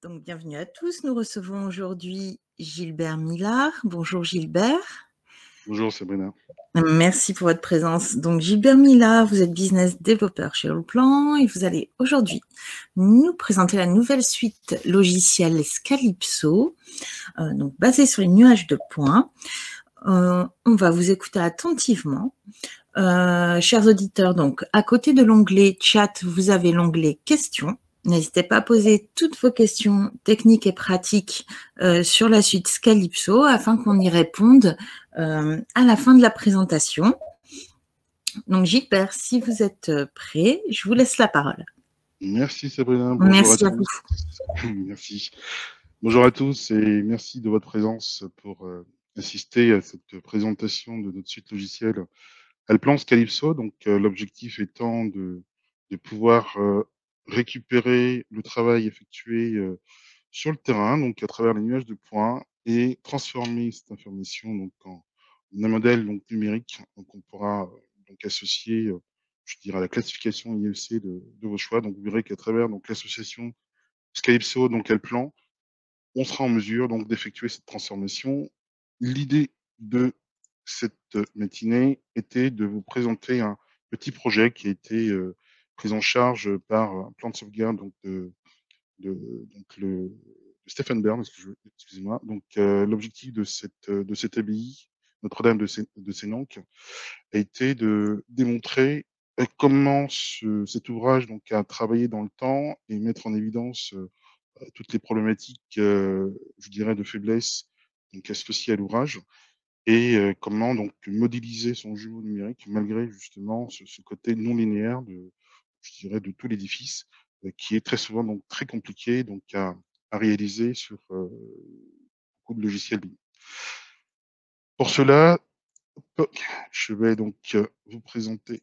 Donc bienvenue à tous. Nous recevons aujourd'hui Gilbert Millard. Bonjour Gilbert. Bonjour Sabrina. Merci pour votre présence. Donc Gilbert Millard, vous êtes business développeur chez Allplan et vous allez aujourd'hui nous présenter la nouvelle suite logicielle Scalypso, donc basée sur les nuages de points. On va vous écouter attentivement. Chers auditeurs, donc à côté de l'onglet chat, vous avez l'onglet questions. N'hésitez pas à poser toutes vos questions techniques et pratiques sur la suite Scalypso afin qu'on y réponde à la fin de la présentation. Donc Gilbert, si vous êtes prêt, je vous laisse la parole. Merci Sabrina, bonjour Merci à à vous. tous. Merci. Bonjour à tous et merci de votre présence pour assister à cette présentation de notre suite logicielle Allplan Calypso. Donc l'objectif étant de pouvoir récupérer le travail effectué sur le terrain, donc à travers les nuages de points, et transformer cette information donc en un modèle donc numérique qu'on pourra donc associer, je dirais, à la classification IFC de vos choix. Donc vous verrez qu'à travers donc l'association Scalypso donc Allplan, on sera en mesure donc d'effectuer cette transformation. L'idée de cette matinée était de vous présenter un petit projet qui a été pris en charge par un plan de sauvegarde donc donc de Stephen Bern, excusez-moi. Donc l'objectif de cette abbaye Notre-Dame de Sénanque a été de démontrer comment cet ouvrage donc a travaillé dans le temps et mettre en évidence toutes les problématiques, je dirais, de faiblesse donc associées à l'ouvrage et comment donc modéliser son jumeau numérique malgré justement ce côté non linéaire je dirais, de tout l'édifice, qui est très souvent donc très compliqué donc à réaliser sur beaucoup de logiciels BIM. Pour cela, je vais donc vous présenter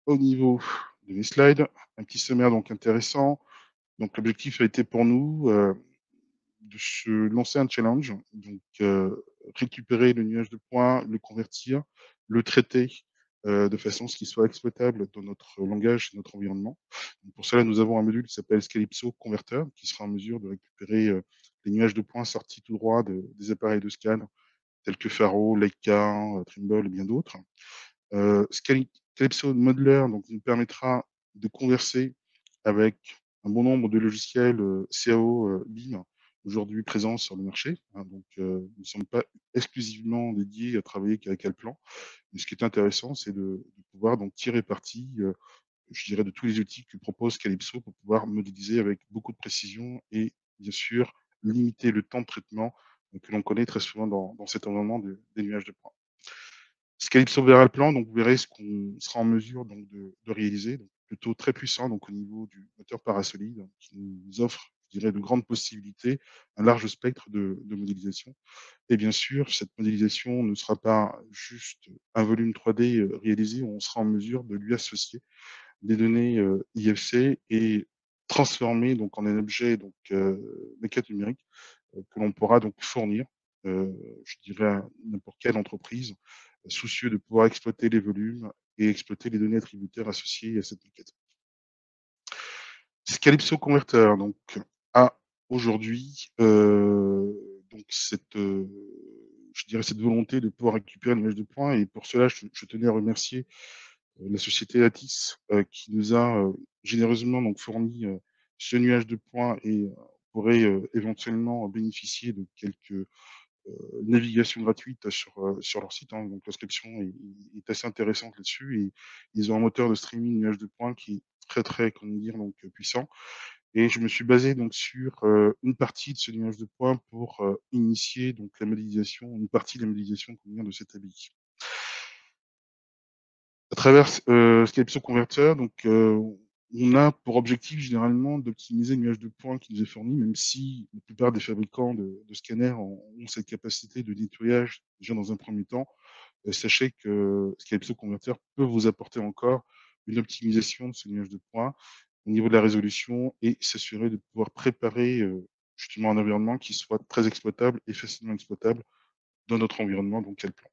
au niveau de mes slides un petit sommaire donc intéressant. Donc l'objectif a été pour nous de se lancer un challenge, donc récupérer le nuage de points, le convertir, le traiter de façon à ce qu'il soit exploitable dans notre langage et notre environnement. Donc pour cela, nous avons un module qui s'appelle Scalypso Converter, qui sera en mesure de récupérer les nuages de points sortis tout droit des appareils de scan, tels que Faro, Leica, Trimble et bien d'autres. Calypso Modeler donc, nous permettra de converser avec un bon nombre de logiciels CAO BIM aujourd'hui présents sur le marché. Donc, nous ne sommes pas exclusivement dédiés à travailler qu'avec Allplan. Mais ce qui est intéressant, c'est de pouvoir donc tirer parti, je dirais, de tous les outils que propose Calypso pour pouvoir modéliser avec beaucoup de précision et bien sûr limiter le temps de traitement que l'on connaît très souvent dans cet environnement des nuages de points. Calypso verra le plan, donc vous verrez ce qu'on sera en mesure donc de réaliser, donc plutôt très puissant donc au niveau du moteur parasolide qui nous offre, je dirais, de grandes possibilités, un large spectre de modélisation. Et bien sûr, cette modélisation ne sera pas juste un volume 3D réalisé, on sera en mesure de lui associer des données IFC et transformer donc en un objet donc maquette numérique que l'on pourra donc fournir, je dirais, à n'importe quelle entreprise soucieux de pouvoir exploiter les volumes et exploiter les données attributaires associées à cette maquette. Calypso Converter donc a aujourd'hui donc je dirais cette volonté de pouvoir récupérer l'image de points et pour cela je tenais à remercier la société Atis qui nous a généreusement donc fourni ce nuage de points et pourrait éventuellement bénéficier de quelques navigation gratuite sur leur site, hein. Donc l'inscription est assez intéressante là-dessus et ils ont un moteur de streaming nuage de points qui est très, comment dire, donc puissant et je me suis basé donc sur, une partie de ce nuage de points pour, initier donc la modélisation, une partie de la modélisation, comment dire, de cette API. À travers Calypso Converter, donc on a pour objectif généralement d'optimiser le nuage de points qui nous est fourni, même si la plupart des fabricants de scanners ont cette capacité de nettoyage déjà dans un premier temps. Sachez que Calypso Converter peut vous apporter encore une optimisation de ce nuage de points au niveau de la résolution et s'assurer de pouvoir préparer justement un environnement qui soit très exploitable et facilement exploitable dans notre environnement, donc quel plan.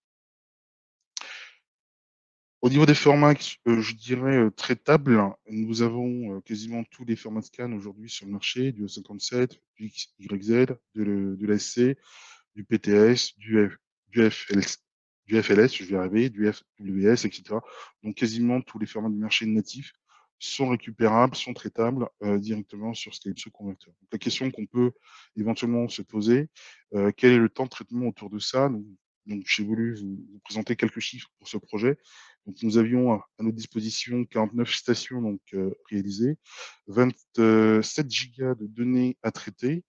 Au niveau des formats, je dirais, traitables, nous avons, quasiment tous les formats de scan aujourd'hui sur le marché, du E57, du XYZ, de l'ASC, du PTS, du FLS, du FLS, je vais y arriver, du FWS, et cetera. Donc quasiment tous les formats du marché natifs sont récupérables, sont traitables, directement sur Calypso Converter. Donc la question qu'on peut éventuellement se poser, quel est le temps de traitement autour de ça? Donc j'ai voulu vous présenter quelques chiffres pour ce projet. Donc nous avions à notre disposition 49 stations donc réalisées, 27 gigas de données à traiter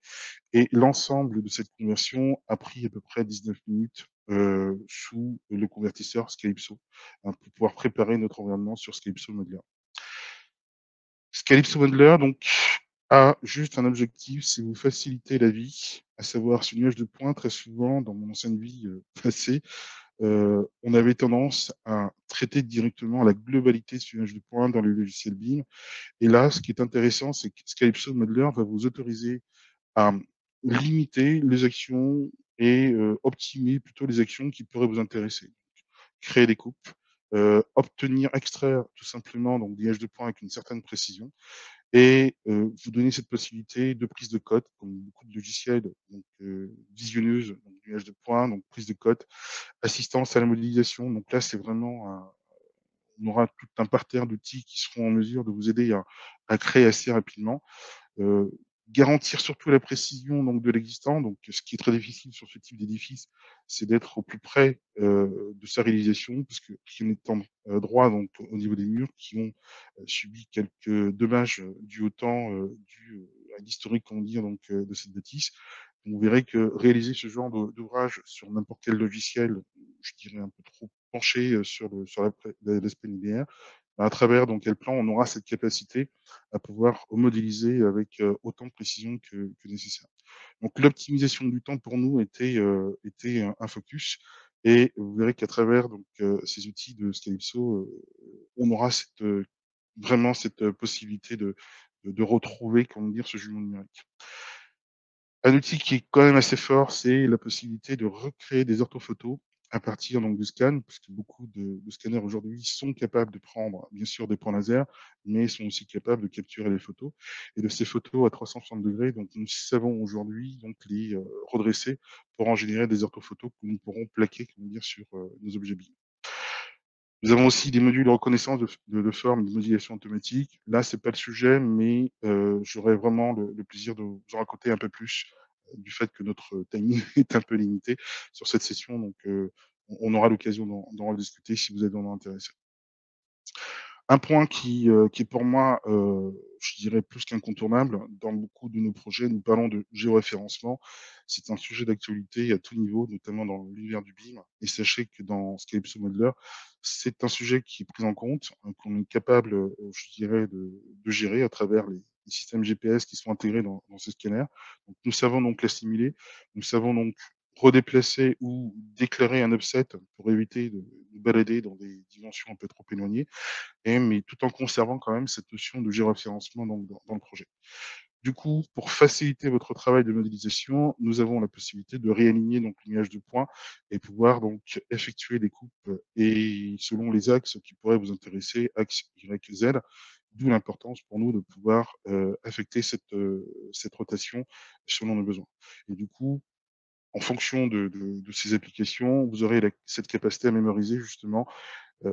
et l'ensemble de cette conversion a pris à peu près 19 minutes sous le convertisseur Scalypso, hein, pour pouvoir préparer notre environnement sur Scalypso Modeler. Scalypso Modeler donc a juste un objectif, c'est vous faciliter la vie, à savoir sur nuage de points. Très souvent, dans mon ancienne vie passée, on avait tendance à traiter directement la globalité de ce nuage de points dans le logiciel BIM. Et là, ce qui est intéressant, c'est que Scalypso Modeler va vous autoriser à limiter les actions et optimiser plutôt les actions qui pourraient vous intéresser. Créer des coupes, obtenir, extraire tout simplement donc des haches de points avec une certaine précision et vous donner cette possibilité de prise de code, comme beaucoup de logiciels, donc visionneuse, donc du hache de points, donc prise de code, assistance à la modélisation. Donc là, c'est vraiment on aura tout un parterre d'outils qui seront en mesure de vous aider à créer assez rapidement. Heu, Garantir surtout la précision donc de l'existant. Donc ce qui est très difficile sur ce type d'édifice, c'est d'être au plus près, de sa réalisation parce que rien n'étant, droit donc au niveau des murs qui ont, subi quelques dommages, dus au temps, dus, à l'historique, comment dire, donc de cette bâtisse. Vous verrez que réaliser ce genre d'ouvrage sur n'importe quel logiciel, je dirais un peu trop penché, sur l'aspect linéaire, à travers donc Plan, on aura cette capacité à pouvoir modéliser avec, autant de précision que nécessaire. Donc l'optimisation du temps pour nous était un focus et vous verrez qu'à travers donc, ces outils de Scalypso, on aura vraiment cette, possibilité de retrouver, comment dire, ce jumeau numérique. Un outil qui est quand même assez fort, c'est la possibilité de recréer des orthophotos à partir donc du scan, puisque beaucoup de scanners aujourd'hui sont capables de prendre, bien sûr, des points laser, mais sont aussi capables de capturer les photos et de ces photos à 360°. Donc nous savons aujourd'hui donc les, redresser pour en générer des orthophotos que nous pourrons plaquer, comment dire, sur, nos objets BIM. Nous avons aussi des modules de reconnaissance de forme, de modélisation automatique. Là, c'est pas le sujet, mais j'aurais vraiment le plaisir de vous en raconter un peu plus, du fait que notre timing est un peu limité sur cette session. Donc on aura l'occasion d'en rediscuter si vous êtes vraiment intéressé. Un point qui est pour moi, je dirais plus qu'incontournable, dans beaucoup de nos projets, nous parlons de géoréférencement. C'est un sujet d'actualité à tout niveau, notamment dans l'univers du BIM et sachez que dans Calypso Modeler, c'est un sujet qui est pris en compte, qu'on est capable, je dirais de gérer à travers les systèmes GPS qui sont intégrés dans ces scanners. Donc nous savons donc l'assimiler, nous savons donc redéplacer ou déclarer un offset pour éviter de balader dans des dimensions un peu trop éloignées mais tout en conservant quand même cette notion de géoréférencement donc dans le projet. Du coup, pour faciliter votre travail de modélisation, nous avons la possibilité de réaligner donc le nuage de points et pouvoir donc effectuer des coupes et selon les axes qui pourraient vous intéresser, axe Y, Z, d'où l'importance pour nous de pouvoir, affecter cette rotation selon nos besoins. Et du coup, en fonction de ces applications, vous aurez cette capacité à mémoriser justement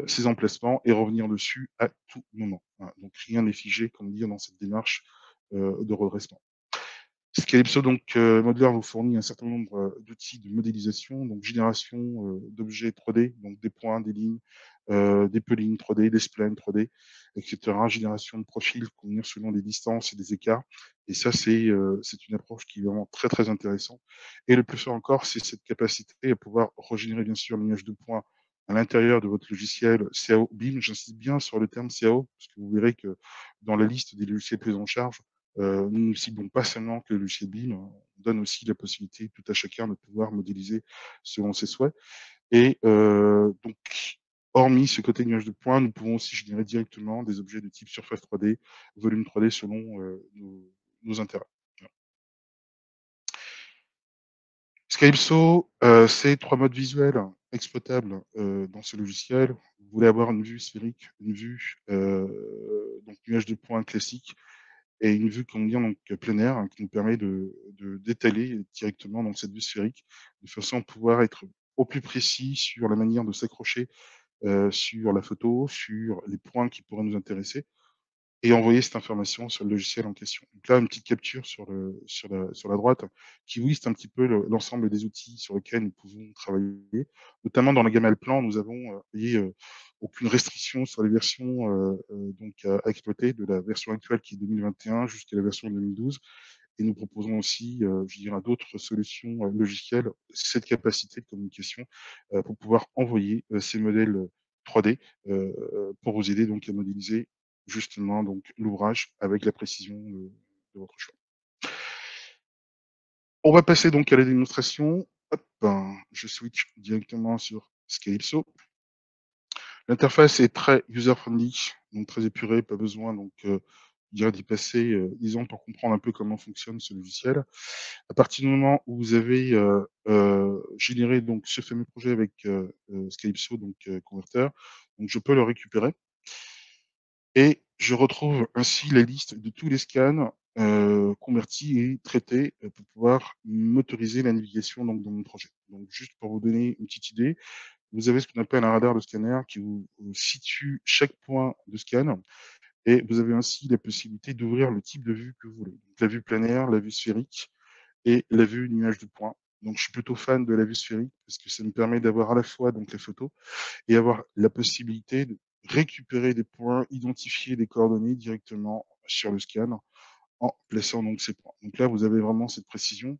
ces emplacements et revenir dessus à tout moment. Voilà, donc rien n'est figé, comme dire, dans cette démarche de redressement. Calypso donc Modeler vous fournit un certain nombre d'outils de modélisation, donc génération d'objets 3D, donc des points, des lignes, des pelines 3D, des splines 3D, et cetera. Génération de profils convenir selon les distances et des écarts. Et ça, c'est une approche qui est vraiment très, très intéressante. Et le plus fort encore, c'est cette capacité à pouvoir régénérer bien sûr l'image de points à l'intérieur de votre logiciel CAO BIM. J'insiste bien sur le terme CAO, parce que vous verrez que dans la liste des logiciels pris en charge, nous ne ciblons pas seulement que le logiciel BIM, on donne aussi la possibilité tout à chacun de pouvoir modéliser selon ses souhaits et donc hormis ce côté nuage de points, nous pouvons aussi générer directement des objets de type surface 3D, volume 3D selon, nos intérêts. Voilà. Calypso, c'est 3 modes visuels exploitables dans ce logiciel, vous voulez avoir une vue sphérique, une vue donc nuage de points classique et une vue, comment dire, donc plein air, hein, qui nous permet d'étaler directement dans cette vue sphérique, de façon à pouvoir être au plus précis sur la manière de s'accrocher sur la photo, sur les points qui pourraient nous intéresser et envoyer cette information sur le logiciel en question. Donc là, une petite capture sur la droite qui vous liste un petit peu l'ensemble des outils sur lesquels nous pouvons travailler. Notamment dans la gamme Alplan, nous avons aucune restriction sur les versions donc à exploiter, de la version actuelle qui est 2021 jusqu'à la version 2012. Et nous proposons aussi, je dirais, à d'autres solutions logicielles cette capacité de communication pour pouvoir envoyer ces modèles 3D pour vous aider donc à modéliser justement donc l'ouvrage avec la précision de votre choix. On va passer donc à la démonstration. Hop, je switch directement sur Scalypso. L'interface est très user-friendly, donc très épurée, pas besoin donc d'y passer 10 ans pour comprendre un peu comment fonctionne ce logiciel. À partir du moment où vous avez généré donc ce fameux projet avec Scalypso, donc converteur, donc je peux le récupérer et je retrouve ainsi la liste de tous les scans convertis et traités pour pouvoir m'autoriser la navigation donc dans mon projet. Donc juste pour vous donner une petite idée, vous avez ce qu'on appelle un radar de scanner qui vous situe chaque point de scan et vous avez ainsi la possibilité d'ouvrir le type de vue que vous voulez. Donc, la vue planaire, la vue sphérique et la vue nuage de points. Donc je suis plutôt fan de la vue sphérique parce que ça me permet d'avoir à la fois donc les photos et avoir la possibilité de récupérer des points, identifier des coordonnées directement sur le scan en plaçant donc ces points. Donc là, vous avez vraiment cette précision.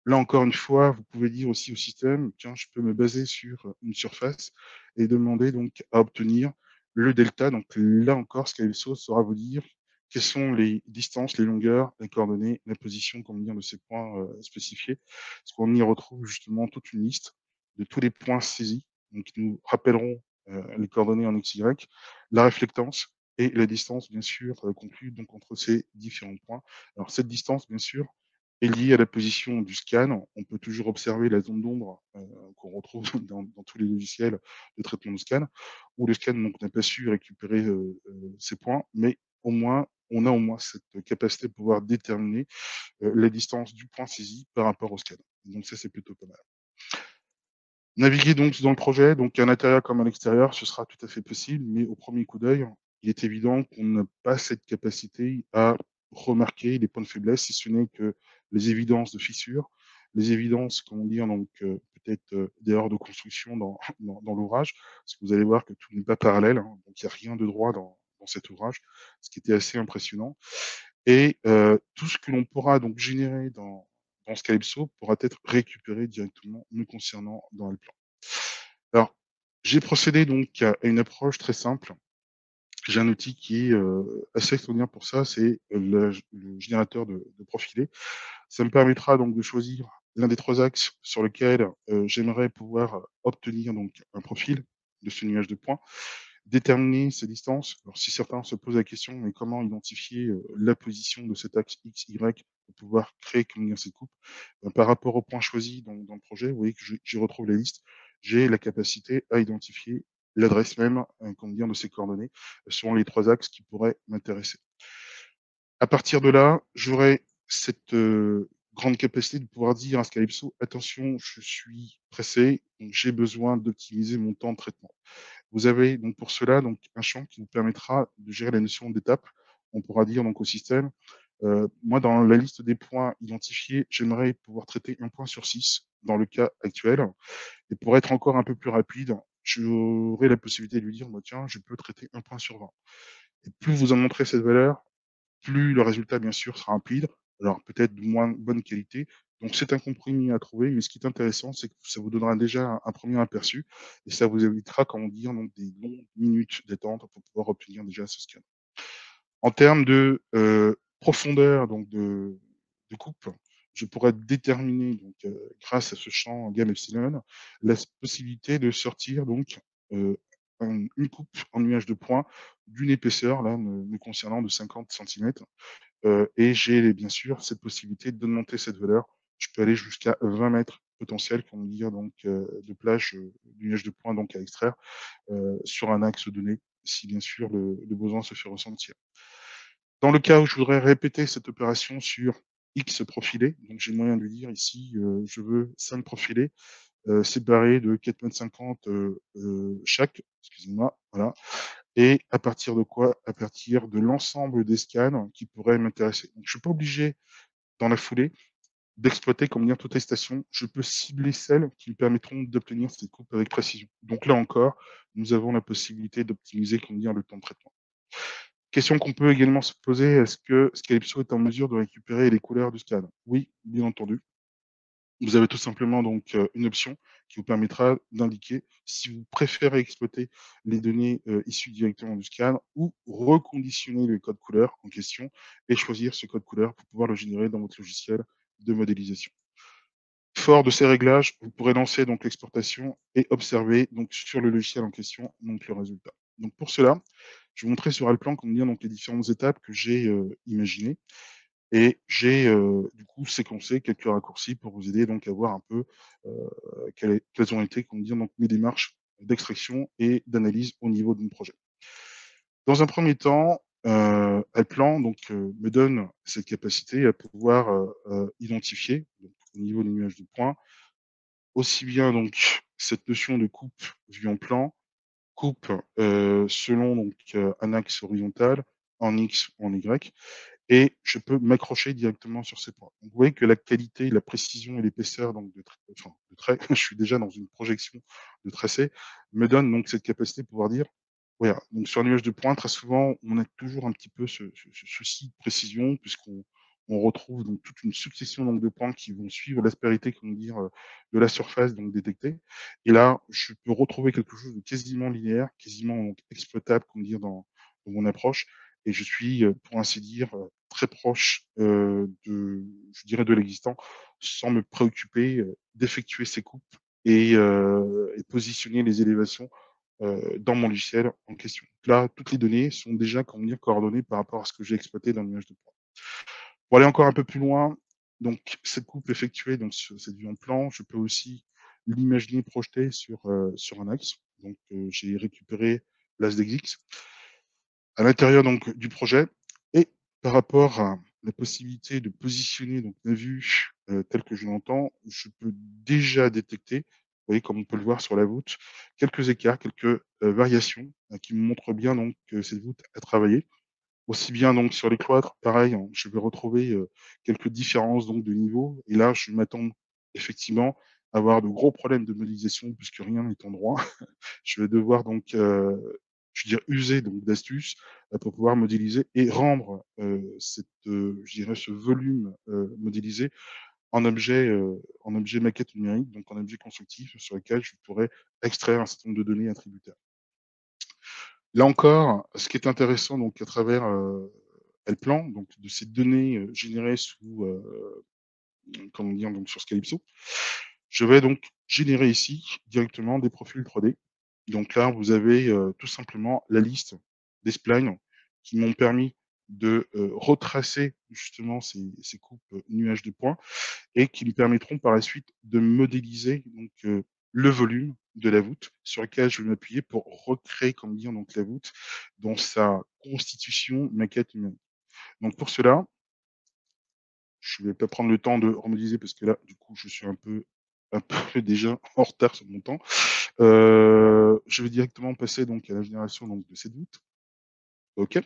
Là encore une fois, vous pouvez dire aussi au système: «Tiens, je peux me baser sur une surface et demander donc à obtenir le delta». Donc là encore, Scalexo saura vous dire quelles sont les distances, les longueurs, les coordonnées, la position, comment dire, de ces points, spécifiés. Parce qu'on y retrouve justement toute une liste de tous les points saisis, donc qui nous rappelleront, les coordonnées en X, Y, la réflectance et la distance bien sûr, conclue donc entre ces différents points. Alors cette distance bien sûr, est lié à la position du scan. On peut toujours observer la zone d'ombre qu'on retrouve dans tous les logiciels de traitement de scan, où le scan donc n'a pas su récupérer ces points, mais on a au moins cette capacité de pouvoir déterminer la distance du point saisi par rapport au scan. Donc ça, c'est plutôt pas mal. Naviguer donc dans le projet, donc à l'intérieur comme à l'extérieur, ce sera tout à fait possible, mais au premier coup d'œil, il est évident qu'on n'a pas cette capacité à remarquer les points de faiblesse, si ce n'est que les évidences de fissures, les évidences, comment dire, donc peut-être d'erreurs de construction dans l'ouvrage, parce que vous allez voir que tout n'est pas parallèle, hein, donc il n'y a rien de droit dans cet ouvrage, ce qui était assez impressionnant. Et tout ce que l'on pourra donc générer dans Scalypso pourra être récupéré directement me concernant dans Allplan. Alors, j'ai procédé donc à une approche très simple. J'ai un outil qui est assez extraordinaire pour ça, c'est le générateur de profilés. Ça me permettra donc de choisir l'un des 3 axes sur lequel j'aimerais pouvoir obtenir donc un profil de ce nuage de points. Déterminer ses distances. Alors si certains se posent la question: «Mais comment identifier, la position de cet axe X, Y pour pouvoir créer, comment dire, cette coupe?» Par rapport au point choisi dans le projet, vous voyez que j'y retrouve la liste. J'ai la capacité à identifier l'adresse même, comment dire, de ces coordonnées, selon les 3 axes qui pourraient m'intéresser. À partir de là, j'aurai cette, grande capacité de pouvoir dire à Scalypso: «Attention, je suis pressé, donc j'ai besoin d'optimiser mon temps de traitement». Vous avez donc pour cela donc un champ qui vous permettra de gérer la notion d'étape. On pourra dire donc au système, moi dans la liste des points identifiés, j'aimerais pouvoir traiter 1 point sur 6 dans le cas actuel et pour être encore un peu plus rapide, j'aurai la possibilité de lui dire: «Bah, tiens, je peux traiter 1 point sur 20». Et plus vous en montrez cette valeur, plus le résultat bien sûr sera rapide, alors peut-être de moins bonne qualité. Donc c'est un compromis à trouver, mais ce qui est intéressant, c'est que ça vous donnera déjà un 1er aperçu et ça vous évitera, comment dire, donc des longues minutes d'attente pour pouvoir obtenir déjà ce scan. En termes de profondeur donc de coupe, je pourrais déterminer donc grâce à ce champ gamme epsilon, la possibilité de sortir donc une coupe en nuage de points d'une épaisseur là me concernant de 50 centimètres. Et j'ai bien sûr cette possibilité d'augmenter cette valeur. Je peux aller jusqu'à 20 mètres potentiel, comment dire, donc de plage, du nuage de points donc à extraire sur un axe donné, si bien sûr le besoin se fait ressentir. Dans le cas où je voudrais répéter cette opération sur X profilés, donc j'ai moyen de lui dire ici, je veux 5 profilés, séparés de 4,50 m chaque, excusez-moi, voilà. Et à partir de quoi? À partir de l'ensemble des scans qui pourraient m'intéresser. Donc je suis pas obligé, dans la foulée, d'exploiter, comment dire, toutes les stations. Je peux cibler celles qui me permettront d'obtenir ces coupes avec précision. Donc là encore, nous avons la possibilité d'optimiser, comment dire, le temps de traitement. Question qu'on peut également se poser, est-ce que Scalypso est en mesure de récupérer les couleurs du scan? Oui, bien entendu. Vous avez tout simplement donc une option qui vous permettra d'indiquer si vous préférez exploiter les données, issues directement du scan ou reconditionner le code couleur en question et choisir ce code couleur pour pouvoir le générer dans votre logiciel de modélisation. Fort de ces réglages, vous pourrez lancer donc l'exportation et observer donc sur le logiciel en question donc le résultat. Donc pour cela, je vais vous montrer sur Allplan comment dire donc les différentes étapes que j'ai, imaginées et j'ai, du coup séquencé quelques raccourcis pour vous aider donc à voir un peu, quelles ont été comment dire donc mes démarches d'extraction et d'analyse au niveau de mon projet. Dans un premier temps, Allplan donc, me donne cette capacité à pouvoir, identifier donc au niveau des nuages de points, aussi bien donc cette notion de coupe vue en plan, coupe, selon donc, un axe horizontal, en X ou en Y et je peux m'accrocher directement sur ces points. Donc vous voyez que la qualité, la précision et l'épaisseur donc de trait, je suis déjà dans une projection de tracé, me donne donc cette capacité de pouvoir dire: voilà, donc sur un nuage de points, très souvent, on a toujours un petit peu ce souci de précision puisqu'on retrouve donc toute une succession donc de points qui vont suivre l'aspérité, comment dire, de la surface donc détectée et là, je peux retrouver quelque chose de quasiment linéaire, quasiment donc exploitable, comment dire, dans mon approche et je suis, pour ainsi dire, très proche, je dirais de l'existant, sans me préoccuper, d'effectuer ces coupes et positionner les élévations dans mon logiciel en question. Donc là, toutes les données sont déjà, comment dire, coordonnées par rapport à ce que j'ai exploité dans l'image de poids. Pour aller encore un peu plus loin, donc cette coupe effectuée donc sur cette vue en plan, je peux aussi l'imaginer projetée sur un axe. Donc j'ai récupéré l'as d'X à l'intérieur donc du projet et par rapport à la possibilité de positionner donc ma vue, telle que je l'entends, je peux déjà détecter, vous voyez comme on peut le voir sur la voûte, quelques écarts, quelques, variations, qui me montrent bien donc que cette voûte a travaillé. Aussi bien donc sur les cloîtres, pareil, hein, je vais retrouver, quelques différences donc de niveau et là je m'attends effectivement à avoir de gros problèmes de modélisation puisque rien n'est en droit. Je vais devoir donc, je veux dire user donc d'astuces, pour pouvoir modéliser et rendre, je dirais ce volume, modélisé en objet maquette numérique, donc en objet constructif sur lequel je pourrais extraire un certain nombre de données attributaires. Là encore, ce qui est intéressant donc à travers, Allplan, donc de ces données, générées sous, comment dire? Donc sur Scalypso, je vais donc générer ici directement des profils 3D. Donc là, vous avez, tout simplement la liste des splines qui m'ont permis de, retracer justement ces coupes, nuages de points et qui me permettront par la suite de modéliser donc, le volume de la voûte sur lequel je vais m'appuyer pour recréer, comment dire, donc la voûte dans sa constitution maquette numérique. Donc pour cela, je vais pas prendre le temps de remodéliser parce que là, du coup, je suis un peu déjà en retard sur mon temps. Je vais directement passer donc à la génération donc de cette voûte. OK.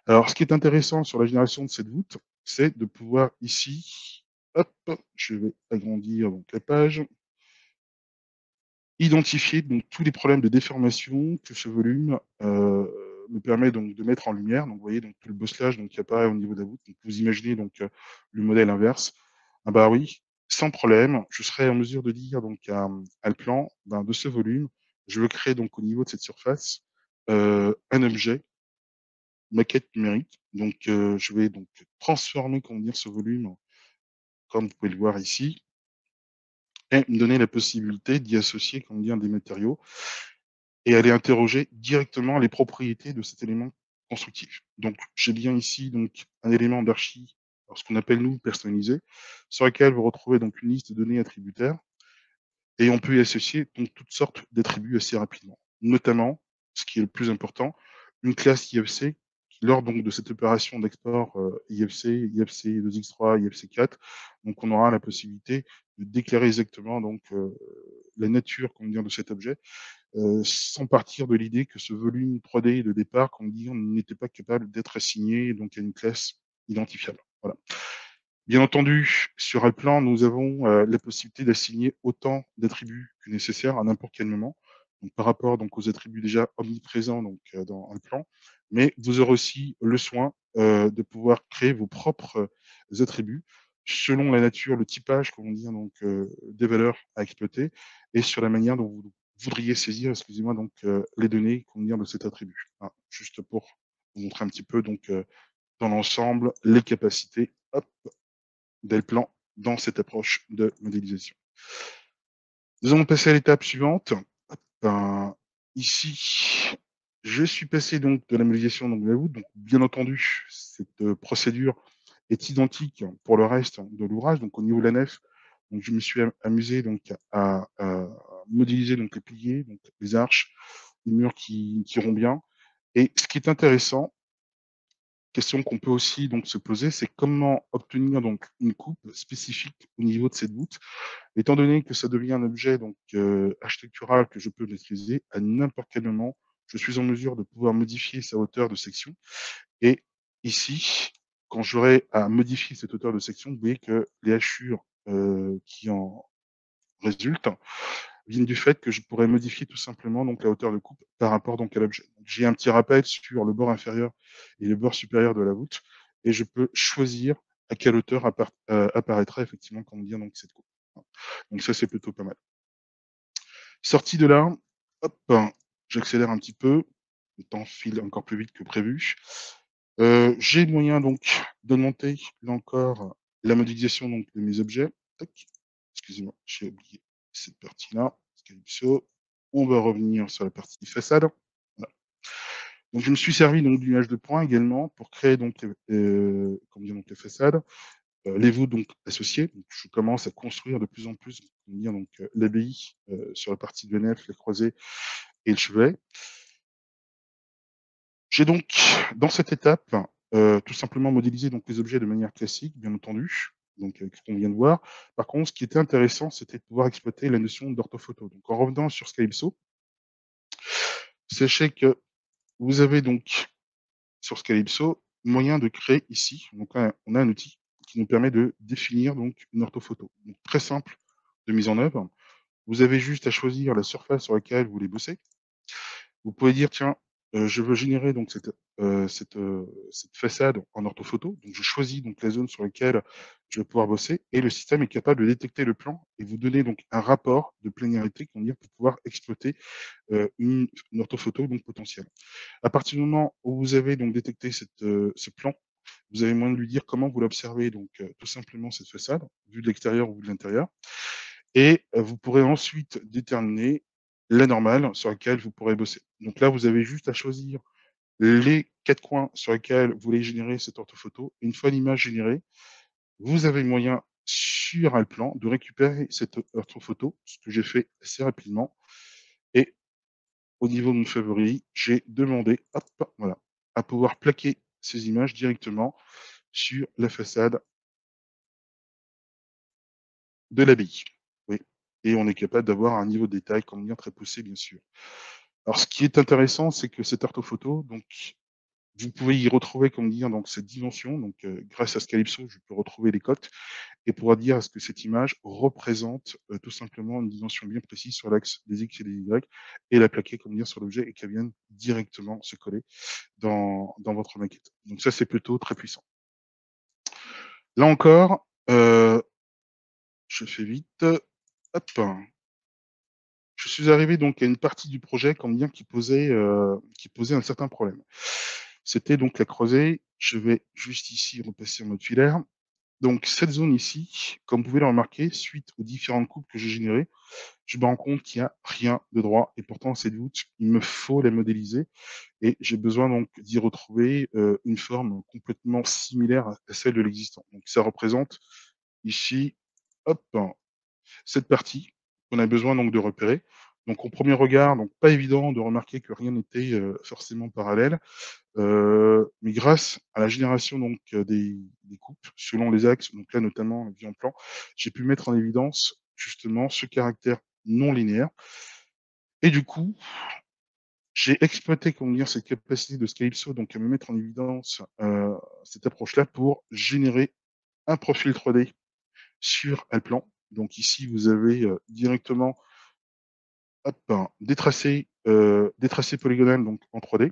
Alors ce qui est intéressant sur la génération de cette voûte, c'est de pouvoir ici, hop, je vais agrandir donc la page. Identifier donc tous les problèmes de déformation que ce volume, me permet donc de mettre en lumière. Donc vous voyez donc tout le bosselage donc qui apparaît au niveau de la voûte. Donc vous imaginez donc, le modèle inverse. Ah bah oui, sans problème, je serai en mesure de dire donc à Allplan, ben, de ce volume, je veux créer donc au niveau de cette surface, un objet maquette numérique. Donc, je vais donc transformer, comment dire, ce volume, comme vous pouvez le voir ici et me donner la possibilité d'y associer, comment dire, des matériaux et aller interroger directement les propriétés de cet élément constructif. Donc, j'ai bien ici donc un élément d'archi, alors ce qu'on appelle nous personnalisé, sur lequel vous retrouvez donc une liste de données attributaires Et on peut y associer donc toutes sortes d'attributs assez rapidement. Notamment, ce qui est le plus important, une classe IFC qui, lors donc de cette opération d'export IFC, IFC 2x3, IFC 4, donc on aura la possibilité de déclarer exactement donc la nature, comment dire, de cet objet, sans partir de l'idée que ce volume 3D de départ, comme dit, on n'était pas capable d'être assigné donc à une classe identifiable. Voilà. Bien entendu, sur Alplan, nous avons la possibilité d'assigner autant d'attributs que nécessaire à n'importe quel moment, donc par rapport donc aux attributs déjà omniprésents donc dans Alplan, mais vous aurez aussi le soin de pouvoir créer vos propres attributs selon la nature, le typage, comment dire, donc des valeurs à exploiter et sur la manière dont vous voudriez saisir, excusez-moi, donc les données, comment dire, de cet attribut. Voilà, juste pour vous montrer un petit peu donc dans l'ensemble les capacités, hop, d'Alplan dans cette approche de modélisation. Nous allons passer à l'étape suivante. Ben, ici, je suis passé donc de la modélisation donc, de la voûte. Donc, bien entendu, cette procédure est identique pour le reste de l'ouvrage. Donc, au niveau de la nef, donc, je me suis amusé donc, à modéliser donc, les piliers, donc, les arches, les murs qui iront bien. Et ce qui est intéressant, question qu'on peut aussi donc se poser, c'est comment obtenir donc une coupe spécifique au niveau de cette voûte, étant donné que ça devient un objet donc architectural que je peux maîtriser à n'importe quel moment. Je suis en mesure de pouvoir modifier sa hauteur de section. Et ici, quand j'aurai à modifier cette hauteur de section, vous voyez que les hachures qui en résultent viennent du fait que je pourrais modifier tout simplement donc la hauteur de coupe par rapport donc à l'objet. J'ai un petit rappel sur le bord inférieur et le bord supérieur de la voûte et je peux choisir à quelle hauteur apparaîtra effectivement, comment dire, donc cette coupe. Donc ça, c'est plutôt pas mal. Sorti de là, hop, j'accélère un petit peu. Le temps file encore plus vite que prévu. J'ai moyen donc d'augmenter là encore la modélisation donc de mes objets. Tac. Excusez-moi, j'ai oublié cette partie-là. Calypso. On va revenir sur la partie façade. Voilà. Donc je me suis servi donc d'une image de point également pour créer donc comment dire, donc les façades, les voûtes donc associées. Donc, je commence à construire de plus en plus comment dire, donc l'abbaye sur la partie de nef, les croisées et le chevet. J'ai donc dans cette étape tout simplement modélisé donc les objets de manière classique, bien entendu. Donc, avec ce qu'on vient de voir. Par contre, ce qui était intéressant, c'était de pouvoir exploiter la notion d'orthophoto. Donc, en revenant sur Calypso, sachez que vous avez donc sur Calypso moyen de créer ici, donc on a un outil qui nous permet de définir donc une orthophoto. Donc, très simple de mise en œuvre. Vous avez juste à choisir la surface sur laquelle vous voulez bosser. Vous pouvez dire, tiens, je veux générer donc cette façade en orthophoto. Donc, je choisis donc la zone sur laquelle je vais pouvoir bosser et le système est capable de détecter le plan et vous donner donc un rapport de planiarité pour pouvoir exploiter une orthophoto donc potentielle. À partir du moment où vous avez donc détecté ce plan, vous avez moyen de lui dire comment vous l'observez, donc tout simplement cette façade, vue de l'extérieur ou vue de l'intérieur. Et vous pourrez ensuite déterminer la normale sur laquelle vous pourrez bosser. Donc là, vous avez juste à choisir les 4 coins sur lesquels vous voulez générer cette orthophoto. Une fois l'image générée, vous avez moyen sur un plan de récupérer cette orthophoto, ce que j'ai fait assez rapidement. Et au niveau de mon favori, j'ai demandé, hop, voilà, à pouvoir plaquer ces images directement sur la façade de l'abbaye. Oui. Et on est capable d'avoir un niveau de détail, comme bien très poussé, bien sûr. Alors, ce qui est intéressant, c'est que cette orthophoto, donc, vous pouvez y retrouver, comme dire, donc, cette dimension. Donc, grâce à ce Calypso, je peux retrouver les cotes et pouvoir dire est-ce que cette image représente tout simplement une dimension bien précise sur l'axe des X et des Y et la plaquer, comme dire, sur l'objet et qu'elle vienne directement se coller dans votre maquette. Donc ça, c'est plutôt très puissant. Là encore, je fais vite. Hop. Je suis arrivé donc à une partie du projet, comme dire, qui posait un certain problème. C'était donc la creusée. Je vais juste ici repasser en mode filaire. Donc cette zone ici, comme vous pouvez le remarquer, suite aux différentes coupes que j'ai générées, je me rends compte qu'il n'y a rien de droit et pourtant cette voûte, il me faut la modéliser et j'ai besoin donc d'y retrouver une forme complètement similaire à celle de l'existant. Donc ça représente ici, hop, cette partie. qu'on a besoin donc de repérer. Donc au premier regard, donc pas évident de remarquer que rien n'était, forcément parallèle, mais grâce à la génération donc, des coupes selon les axes, donc là notamment vu en plan, j'ai pu mettre en évidence justement ce caractère non linéaire et du coup, j'ai exploité, comment dire, cette capacité de Scalypso donc à me mettre en évidence, cette approche-là pour générer un profil 3D sur Allplan. Donc ici, vous avez, directement, hop, des tracés polygonales donc en 3D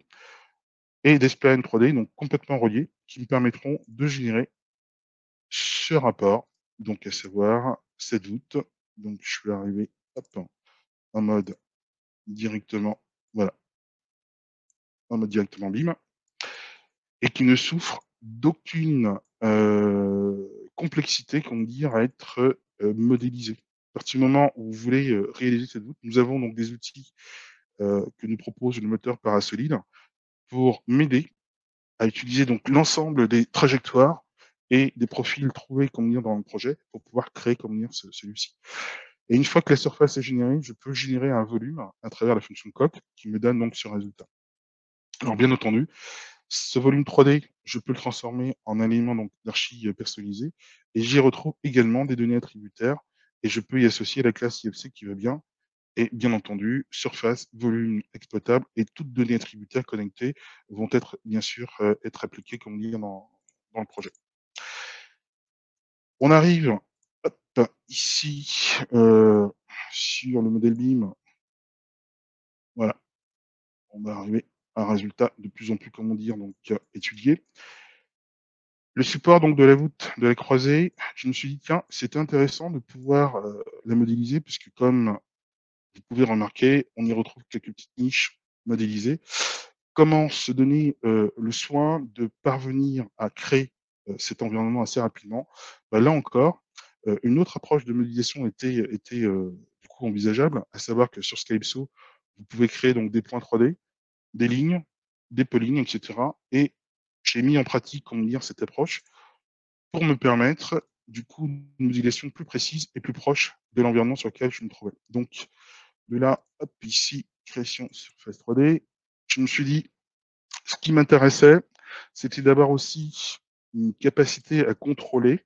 et des splines 3D donc complètement reliés qui me permettront de générer ce rapport, donc à savoir cette voûte. Donc je suis arrivé, hop, en mode directement, voilà, en mode directement BIM et qui ne souffre d'aucune, complexité, comment dire, à être, modélisé. À partir du moment où vous voulez, réaliser cette voûte, nous avons donc des outils, que nous propose le moteur Parasolid pour m'aider à utiliser donc l'ensemble des trajectoires et des profils trouvés, comment dire, dans le projet pour pouvoir créer, comment dire, celui-ci. Et une fois que la surface est générée, je peux générer un volume à travers la fonction coq qui me donne donc ce résultat. Alors bien entendu, ce volume 3D, je peux le transformer en un élément donc d'archi personnalisé et j'y retrouve également des données attributaires et je peux y associer la classe IFC qui va bien et bien entendu, surface, volume exploitable et toutes données attributaires connectées vont être bien sûr, être appliquées comme dit dans le projet. On arrive, hop, ici, sur le modèle BIM. Voilà, on va arriver à un résultat de plus en plus, comment dire, donc étudié. Le support donc de la voûte de la croisée, je me suis dit: «Tiens, c'est intéressant de pouvoir, la modéliser» puisque comme vous pouvez remarquer, on y retrouve quelques petites niches modélisées. Comment se donner, le soin de parvenir à créer, cet environnement assez rapidement? Bah, là encore, une autre approche de modélisation était, du coup envisageable, à savoir que sur Scalypso, vous pouvez créer donc des points 3D, des lignes, des polynes et cetera et j'ai mis en pratique, comment dire, cette approche pour me permettre, du coup, une modélisation plus précise et plus proche de l'environnement sur lequel je me trouvais. Donc de là, hop, ici, création surface 3D. Je me suis dit, ce qui m'intéressait, c'était d'avoir aussi une capacité à contrôler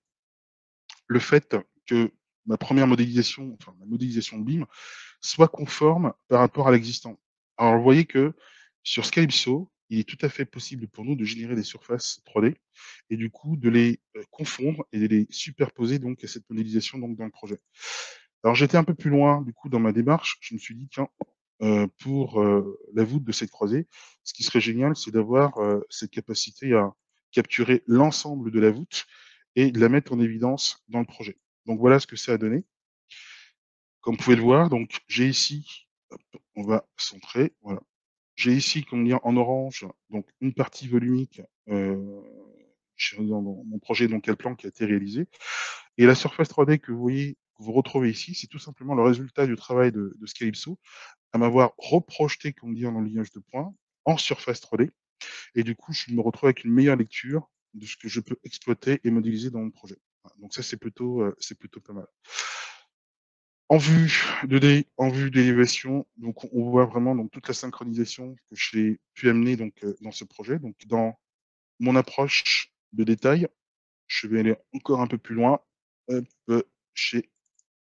le fait que ma première modélisation, enfin ma modélisation de BIM, soit conforme par rapport à l'existant. Alors vous voyez que sur Scalypso, il est tout à fait possible pour nous de générer des surfaces 3D et du coup de les, confondre et de les superposer donc à cette modélisation donc dans le projet. Alors j'étais un peu plus loin du coup dans ma démarche, je me suis dit: «Tiens, pour, la voûte de cette croisée, ce qui serait génial, c'est d'avoir, cette capacité à capturer l'ensemble de la voûte et de la mettre en évidence dans le projet». Donc voilà ce que ça a donné. Comme vous pouvez le voir, donc j'ai ici, hop, on va centrer, voilà. J'ai ici, comment dire, en orange, donc une partie volumique, je suis dans mon projet donc Allplan qui a été réalisé et la surface 3D que vous voyez, que vous retrouvez ici, c'est tout simplement le résultat du travail de Scalypso à m'avoir reprojeté, comment dire, dans le lignage de points en surface 3D et du coup, je me retrouve avec une meilleure lecture de ce que je peux exploiter et modéliser dans mon projet. Voilà, donc ça, c'est plutôt pas mal. En vue 2D, en vue d'élévation, donc on voit vraiment donc toute la synchronisation que j'ai pu amener donc, dans ce projet. Donc dans mon approche de détail, je vais aller encore un peu plus loin. Hop, j'ai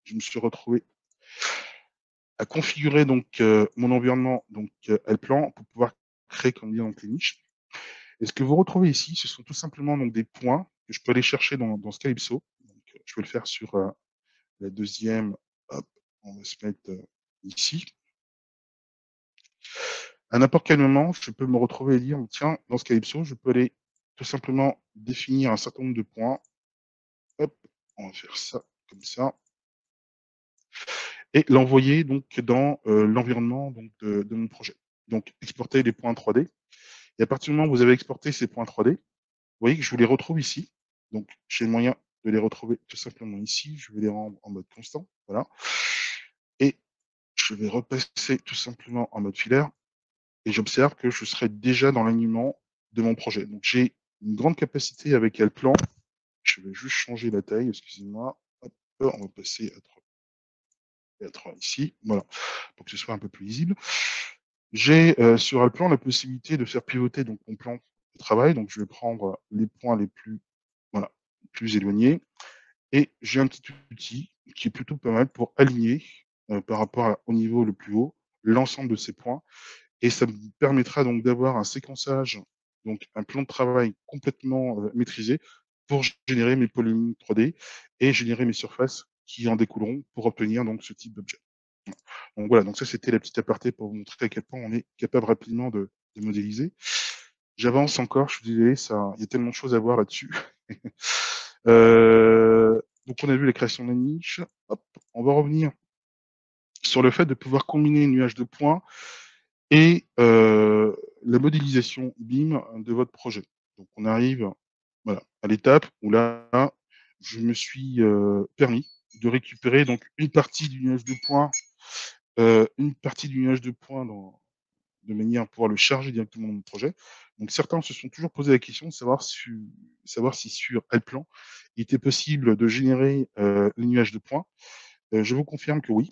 je me suis retrouvé à configurer donc, mon environnement donc, Allplan pour pouvoir créer, comme dit, donc les niches. Et ce que vous retrouvez ici, ce sont tout simplement donc des points que je peux aller chercher dans Scalypso. Donc, je vais le faire sur, la deuxième. Hop, on va se mettre, ici. À n'importe quel moment, je peux me retrouver et dire: «Tiens, dans Scalypso, je peux aller tout simplement définir un certain nombre de points». Hop, on va faire ça, comme ça et l'envoyer donc dans, l'environnement donc de mon projet. Donc exporter les points 3D et à partir du moment où vous avez exporté ces points 3D, vous voyez que je vous les retrouve ici. Donc j'ai le moyen de les retrouver tout simplement ici. Je vais les rendre en mode constant, voilà et je vais repasser tout simplement en mode filaire et j'observe que je serai déjà dans l'alignement de mon projet. Donc j'ai une grande capacité avec Allplan. Je vais juste changer la taille, excusez-moi. Hop, on va passer à 3. être ici, voilà, pour que ce soit un peu plus lisible. J'ai sur Alplan la possibilité de faire pivoter donc mon plan de travail. Donc, je vais prendre les points les plus, voilà, plus éloignés. Et j'ai un petit outil qui est plutôt pas mal pour aligner par rapport au niveau le plus haut l'ensemble de ces points. Et ça me permettra donc d'avoir un séquençage, donc un plan de travail complètement maîtrisé pour générer mes polylignes 3D et générer mes surfaces qui en découleront pour obtenir donc ce type d'objet. Donc voilà, donc ça c'était la petite aparté pour vous montrer à quel point on est capable rapidement de modéliser. J'avance encore, je suis désolé, il y a tellement de choses à voir là-dessus. Donc on a vu la création de la niche. Hop, on va revenir sur le fait de pouvoir combiner un nuage de points et la modélisation BIM de votre projet. Donc on arrive, voilà, à l'étape où là, je me suis permis de récupérer donc une partie du nuage de points, de manière à pouvoir le charger directement dans mon projet. Donc certains se sont toujours posé la question de savoir si sur Alplan, il était possible de générer les nuages de points. Je vous confirme que oui.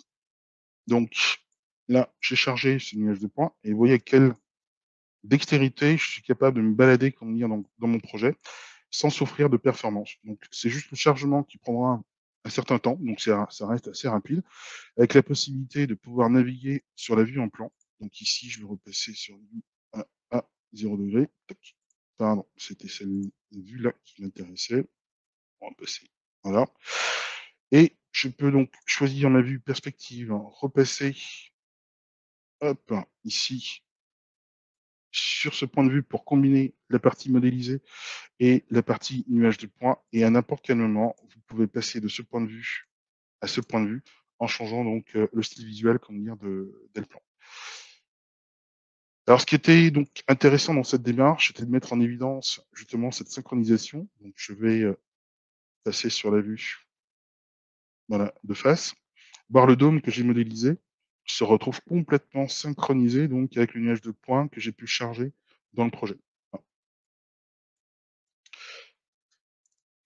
Donc là, j'ai chargé ce nuage de points et vous voyez quelle dextérité je suis capable de me balader, comment dire, dans mon projet sans souffrir de performance. Donc c'est juste le chargement qui prendra un certain temps, donc ça reste assez rapide, avec la possibilité de pouvoir naviguer sur la vue en plan. Donc ici, je vais repasser sur une vue à 0 degré. Pardon, c'était cette vue-là qui m'intéressait. On va passer. Voilà. Et je peux donc choisir ma vue perspective, repasser, hop, ici, sur ce point de vue pour combiner la partie modélisée et la partie nuage de points. Et à n'importe quel moment, vous pouvez passer de ce point de vue à ce point de vue en changeant donc le style visuel, comment dire, d'Elplan. Alors, ce qui était donc intéressant dans cette démarche, c'était de mettre en évidence justement cette synchronisation. Donc, je vais passer sur la vue, voilà, de face, voir le dôme que j'ai modélisé se retrouve complètement synchronisé donc avec le nuage de points que j'ai pu charger dans le projet. Voilà.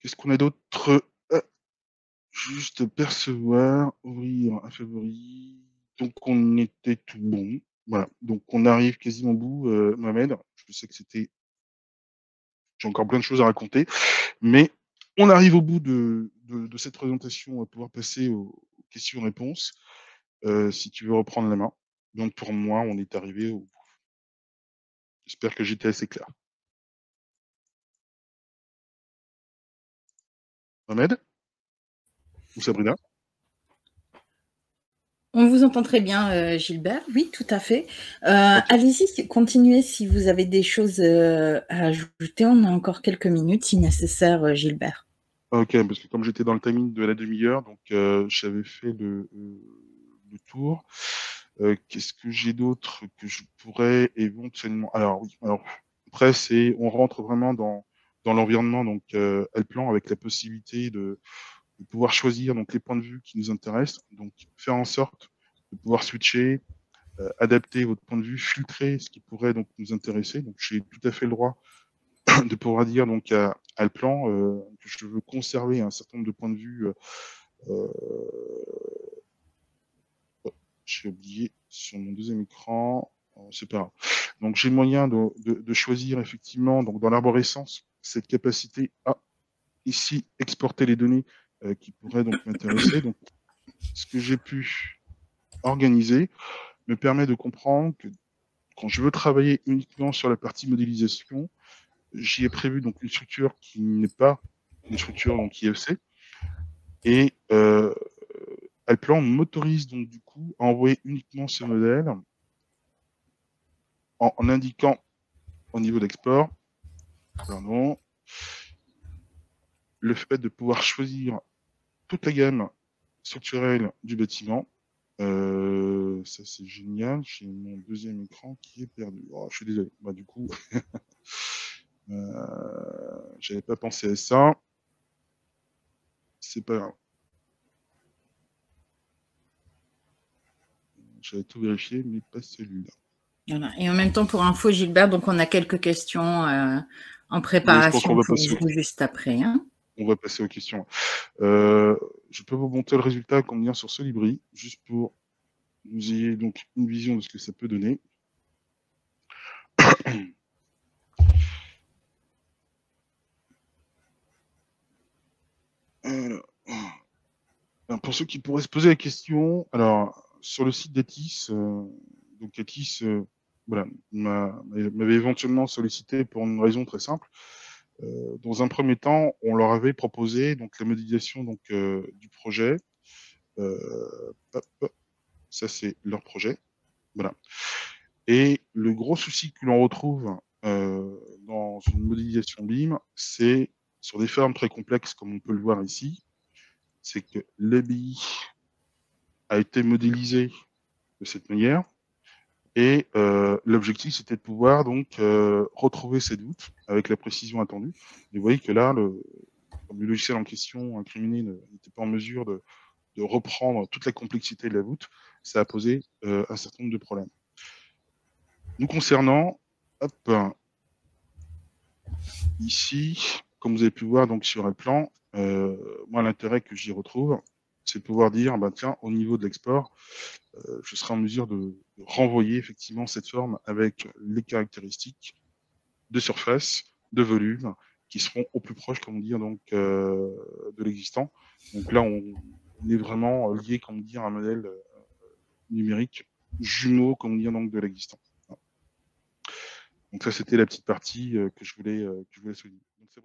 Qu'est-ce qu'on a d'autre? Juste percevoir, ouvrir un favori. Donc on était tout bon. Voilà. Donc on arrive quasiment au bout, Mohamed. Je sais que j'ai encore plein de choses à raconter, mais on arrive au bout de cette présentation. On va pouvoir passer aux questions-réponses. Si tu veux reprendre la main. Donc pour moi, on est arrivé au bout. J'espère que j'étais assez clair. Mohamed? Ou Sabrina? On vous entend très bien, Gilbert. Oui, tout à fait. Ok. Allez-y, continuez si vous avez des choses à ajouter. On a encore quelques minutes si nécessaire, Gilbert. Ok, parce que comme j'étais dans le timing de la demi-heure, donc j'avais fait le tour. Qu'est-ce que j'ai d'autre que je pourrais éventuellement... Alors oui, alors après on rentre vraiment dans l'environnement, donc Alplan, avec la possibilité de pouvoir choisir donc les points de vue qui nous intéressent, donc faire en sorte de pouvoir switcher, adapter votre point de vue, filtrer ce qui pourrait donc nous intéresser. Donc j'ai tout à fait le droit de pouvoir dire donc à Alplan que je veux conserver un certain nombre de points de vue. J'ai oublié sur mon deuxième écran, c'est pas grave. Donc j'ai moyen de choisir effectivement donc dans l'arborescence cette capacité à ici exporter les données qui pourraient donc m'intéresser. Donc ce que j'ai pu organiser me permet de comprendre que quand je veux travailler uniquement sur la partie modélisation, j'y ai prévu donc une structure qui n'est pas une structure donc IFC et Alplan m'autorise donc du coup à envoyer uniquement ce modèle en indiquant au niveau d'export, pardon, le fait de pouvoir choisir toute la gamme structurelle du bâtiment. Ça c'est génial. J'ai mon deuxième écran qui est perdu. Oh, je suis désolé. Bah, du coup, j'avais pas pensé à ça. C'est pas grave. J'avais tout vérifié, mais pas celui-là. Voilà. Et en même temps, pour info, Gilbert, donc on a quelques questions en Oui, je crois préparation qu'on va pour passer. vous juste après. Hein. on va passer aux questions. Je peux vous montrer le résultat qu'on vient sur Solibri, juste pour que vous ayez donc une vision de ce que ça peut donner. Alors, pour ceux qui pourraient se poser la question, alors sur le site d'Atis, donc Atis, voilà, m'avait éventuellement sollicité pour une raison très simple. Dans un premier temps, on leur avait proposé donc la modélisation donc du projet. Hop, ça c'est leur projet, voilà. Et le gros souci que l'on retrouve dans une modélisation BIM, c'est sur des formes très complexes, comme on peut le voir ici, c'est que l'ABI a été modélisé de cette manière. Et l'objectif, c'était de pouvoir donc retrouver ces doutes avec la précision attendue. Et vous voyez que là, comme le logiciel en question incriminé n'était pas en mesure de reprendre toute la complexité de la voûte, ça a posé un certain nombre de problèmes. Nous concernant, hop, ici, comme vous avez pu voir donc sur le plan, moi l'intérêt que j'y retrouve, c'est de pouvoir dire, bah, tiens, au niveau de l'export, je serai en mesure de renvoyer effectivement cette forme avec les caractéristiques de surface, de volume, qui seront au plus proche, comme dire, donc, de l'existant. Donc là, on est vraiment lié, comme dire, à un modèle numérique jumeau, comme dire, donc, de l'existant. Donc ça, c'était la petite partie que je voulais souligner. Donc,